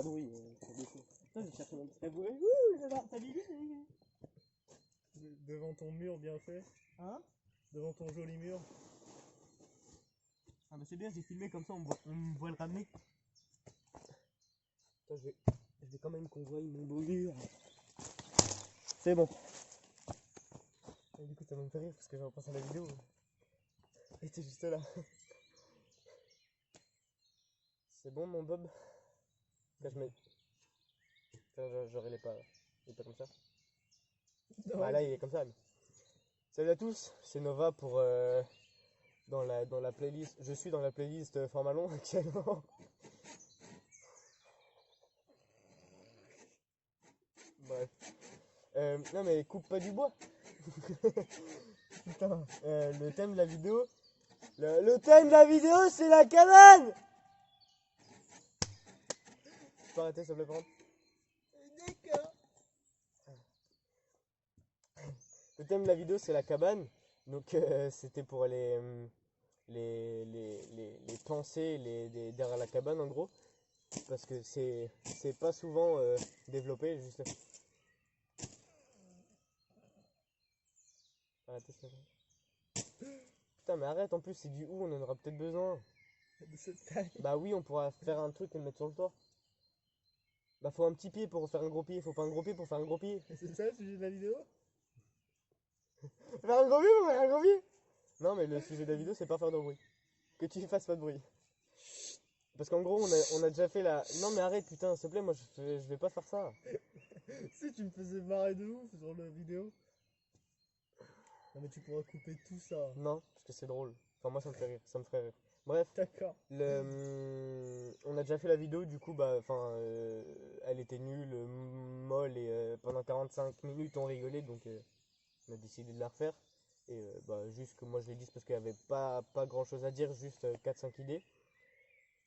pas de bruit. Putain, j'ai cherché mon tabouret. Ouh, j'adore, t'as dit. Devant ton mur bien fait. Hein? Devant ton joli mur. Ah bah c'est bien, j'ai filmé comme ça, on me voit le ramener. Attends, je vais quand même qu'on voie mon beau mur. C'est bon. Et du coup, ça va me faire rire parce que je repense à la vidéo. Et t'es juste là. C'est bon, mon Bob? Là, je mets. Genre, il est pas comme ça. Non. Bah là, il est comme ça. Mais... Salut à tous, c'est Nova pour dans la playlist. Je suis dans la playlist format long actuellement. Bref. Non mais coupe pas du bois. Putain, le thème de la vidéo. Le thème de la vidéo, c'est la cabane. Tu peux arrêter, s'il te plaît, par contre. D'accord. Le thème de la vidéo, c'est la cabane. Donc c'était pour les pensées derrière la cabane en gros. Parce que c'est pas souvent développé. Juste... Arrêtez, s'il te plaît. Putain mais arrête, en plus c'est du hou, on en aura peut-être besoin. De cette taille. Bah oui, on pourra faire un truc et le mettre sur le toit. Bah faut un petit pied pour faire un gros pied, faut pas un gros pied pour faire un gros pied. C'est ça le sujet de la vidéo? Faire un gros pied pour faire un gros pied. Non mais le sujet de la vidéo c'est pas faire de bruit. Que tu fasses pas de bruit. Parce qu'en gros on a déjà fait la... Non mais arrête putain, s'il te plaît, moi je vais pas faire ça. Si tu me faisais marrer de ouf sur la vidéo. Non mais tu pourras couper tout ça. Non, parce que c'est drôle. Enfin moi ça me fait rire, ça me ferait rire. Bref, D'accord. on a déjà fait la vidéo, du coup bah elle était nulle, molle et pendant 45 minutes on rigolait donc on a décidé de la refaire. Et bah juste que moi je l'ai dit parce qu'il n'y avait pas grand chose à dire, juste 4-5 idées.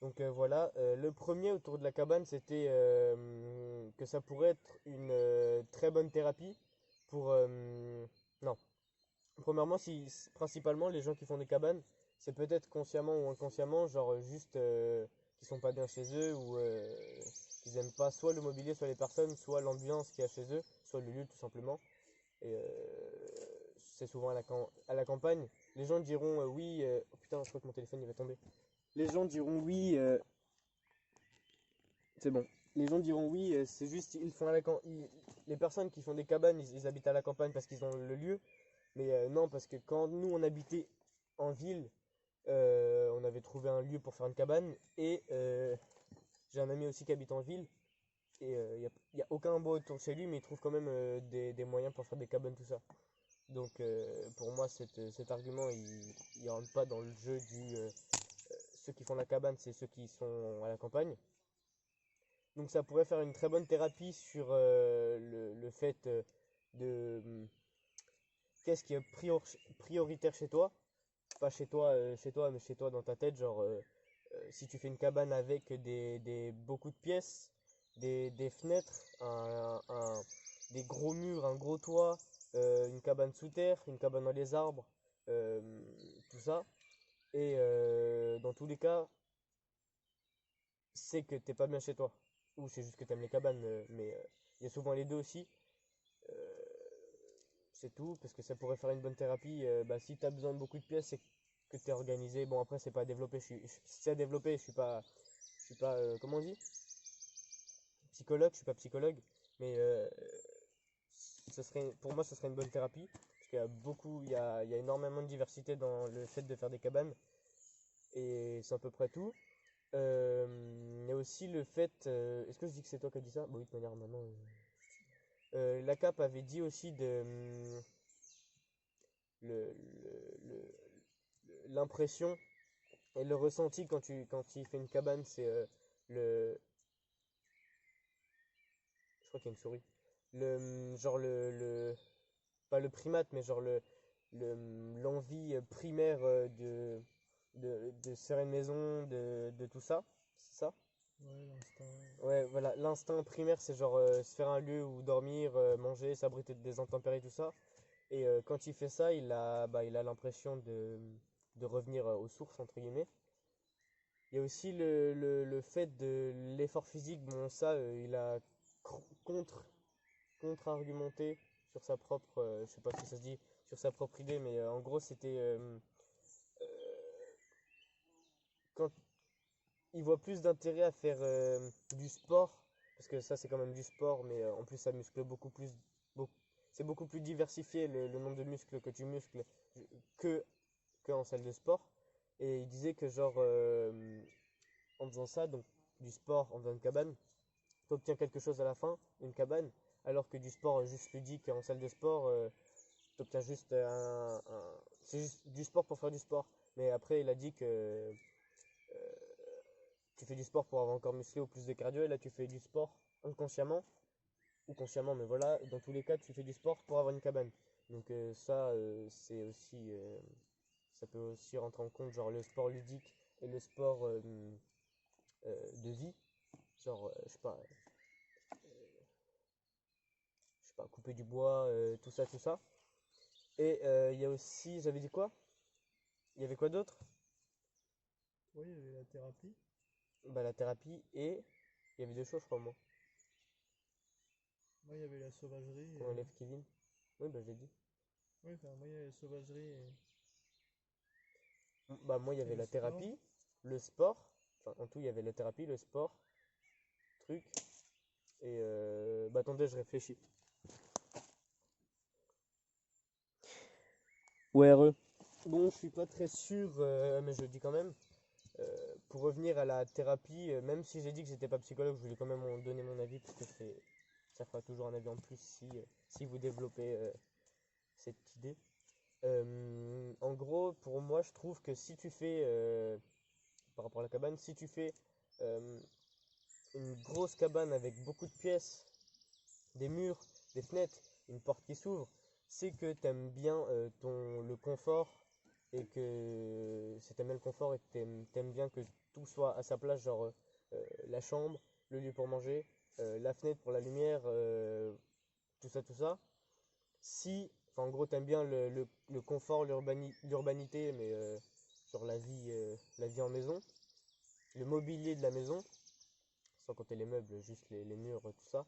Donc voilà, le premier autour de la cabane c'était que ça pourrait être une très bonne thérapie pour... non. Premièrement, principalement les gens qui font des cabanes, c'est peut-être consciemment ou inconsciemment, genre juste qu'ils sont pas bien chez eux ou qu'ils aiment pas soit le mobilier, soit les personnes, soit l'ambiance qu'il y a chez eux, soit le lieu tout simplement. Et c'est souvent à la campagne. Les gens diront oui. Oh putain, je crois que mon téléphone il va tomber. Les gens diront oui. C'est bon. Les gens diront oui, c'est juste ils font à la les personnes qui font des cabanes, ils habitent à la campagne parce qu'ils ont le lieu. Mais non, parce que quand nous on habitait en ville, on avait trouvé un lieu pour faire une cabane. Et j'ai un ami aussi qui habite en ville. Et il y a aucun bois autour de chez lui, mais il trouve quand même des moyens pour faire des cabanes, tout ça. Donc pour moi, cet argument, il rentre pas dans le jeu du... ceux qui font la cabane, c'est ceux qui sont à la campagne. Donc ça pourrait faire une très bonne thérapie sur le fait de... qu'est-ce qui est prioritaire chez toi? Pas chez toi, mais chez toi dans ta tête. Genre, si tu fais une cabane avec beaucoup de pièces, des fenêtres, des gros murs, un gros toit, une cabane sous terre, une cabane dans les arbres, euh, tout ça. Et dans tous les cas, c'est que t'es pas bien chez toi. Ou c'est juste que t'aimes les cabanes, mais il y a souvent les deux aussi. Euh, c'est tout, parce que ça pourrait faire une bonne thérapie. Bah, si t'as besoin de beaucoup de pièces, c'est que t'es organisé. Bon, après, c'est pas à développer. C'est à développer, je suis pas comment on dit? Psychologue, je suis pas psychologue. Mais pour moi, ce serait une bonne thérapie. Parce qu'il y a il y a énormément de diversité dans le fait de faire des cabanes. Et c'est à peu près tout. Il y a aussi le fait. Est-ce que je dis que c'est toi qui as dit ça? Bah oui, de toute manière, maintenant. La CAP avait dit aussi de. L'impression et le ressenti quand tu fais une cabane, c'est le. Je crois qu'il y a une souris. Genre pas le primate, mais genre l'envie primaire de se faire une maison, de tout ça. C'est ça? Ouais, l'instinct. Ouais, voilà, l'instinct primaire, c'est genre se faire un lieu où dormir, manger, s'abriter des intempéries, tout ça. Et quand il fait ça, il a l'impression de revenir aux sources, entre guillemets. Il y a aussi le fait de l'effort physique. Bon, ça, il a contre, contre-argumenté sur sa propre, je sais pas si ça se dit, sur sa propre idée, mais en gros, c'était euh, quand il voit plus d'intérêt à faire du sport, parce que ça, c'est quand même du sport, mais en plus, ça muscle beaucoup plus, beaucoup- c'est beaucoup plus diversifié le nombre de muscles que tu muscles que, que en salle de sport. Et il disait que genre en faisant ça, donc du sport en faisant une cabane, tu obtiens quelque chose à la fin, une cabane, alors que du sport juste ludique en salle de sport, tu obtiens juste c'est juste du sport pour faire du sport. Mais après, il a dit que tu fais du sport pour avoir encore musclé ou plus de cardio, et là tu fais du sport inconsciemment, ou consciemment, mais voilà, dans tous les cas, tu fais du sport pour avoir une cabane. Donc ça, c'est aussi, ça peut aussi rentrer en compte, genre le sport ludique et le sport de vie, genre, je sais pas, couper du bois, tout ça, tout ça. Et il y a aussi, j'avais dit quoi? Il y avait quoi d'autre? Oui, il y avait la thérapie. Bah la thérapie et il y avait deux choses, je crois, moi. Moi, il y avait la sauvagerie. Qu'on enlève Kevin. Oui, bah je l'ai dit. Oui, enfin, moi, il y avait la sauvagerie Bah moi, il y et avait le la sport. thérapie, le sport. Enfin, en tout, il y avait la thérapie, le sport, truc. Et bah attendez, je réfléchis. Ouais, bon, je suis pas très sûr, mais je le dis quand même. Pour revenir à la thérapie, même si j'ai dit que j'étais pas psychologue, je voulais quand même en donner mon avis parce que ça fera toujours un avis en plus si vous développez cette idée. En gros, pour moi, je trouve que si tu fais, par rapport à la cabane, si tu fais euh, une grosse cabane avec beaucoup de pièces, des murs, des fenêtres, une porte qui s'ouvre, c'est que tu aimes bien le confort et que si t'aimes bien le confort et que t'aimes bien que tout soit à sa place, genre la chambre, le lieu pour manger, la fenêtre pour la lumière, tout ça. Si, enfin, en gros, t'aimes bien le confort, l'urbanité, mais sur la vie en maison, le mobilier de la maison, sans compter les meubles, juste les murs, tout ça.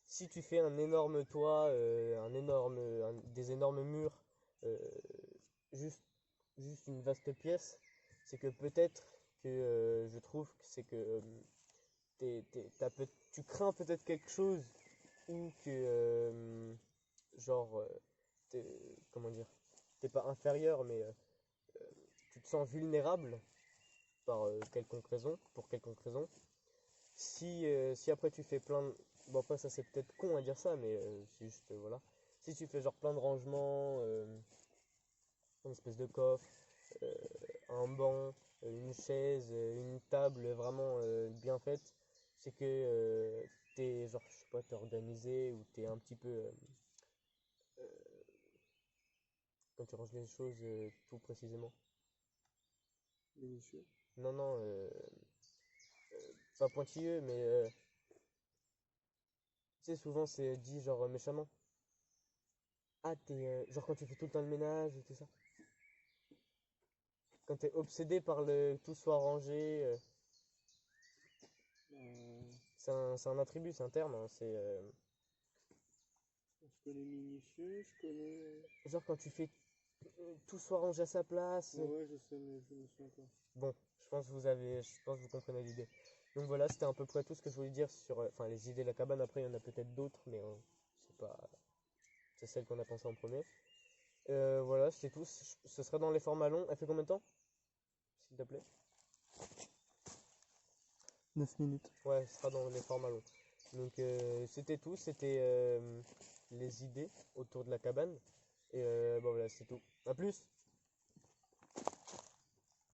Si tu fais un énorme toit, des énormes murs, euh, juste, juste une vaste pièce, c'est que peut-être que je trouve que c'est que tu crains peut-être quelque chose ou que genre comment dire, t'es pas inférieur mais tu te sens vulnérable par quelconque raison, pour quelconque raison. Si après tu fais plein de... Bon après ça c'est peut-être con à dire ça mais c'est juste voilà. Si tu fais genre plein de rangements, une espèce de coffre, euh, un banc, une chaise, une table vraiment bien faite, c'est que t'es genre je sais pas, t'es organisé ou t'es un petit peu euh, quand tu ranges les choses tout précisément. Minutieux. Non non, pas pointilleux mais tu sais souvent c'est dit genre méchamment. Ah t'es genre quand tu fais tout le temps le ménage et tout ça. Quand t'es obsédé par le tout soit rangé, c'est un attribut, c'est un terme, hein, c'est Je connais minutieux, je connais. genre quand tu fais tout soit rangé à sa place. Ouais, je sais, mais je me souviens pas. Bon, je pense que vous comprenez l'idée. Donc voilà, c'était à peu près tout ce que je voulais dire sur, enfin les idées de la cabane. Après, il y en a peut-être d'autres, mais c'est pas, c'est celle qu'on a pensé en premier. Voilà, c'est tout. Ce sera dans les formats longs. Elle fait combien de temps, s'il te plaît? 9 minutes. Ouais, ce sera dans les formats longs. Donc c'était tout. C'était les idées autour de la cabane. Et bon voilà, c'est tout. À plus.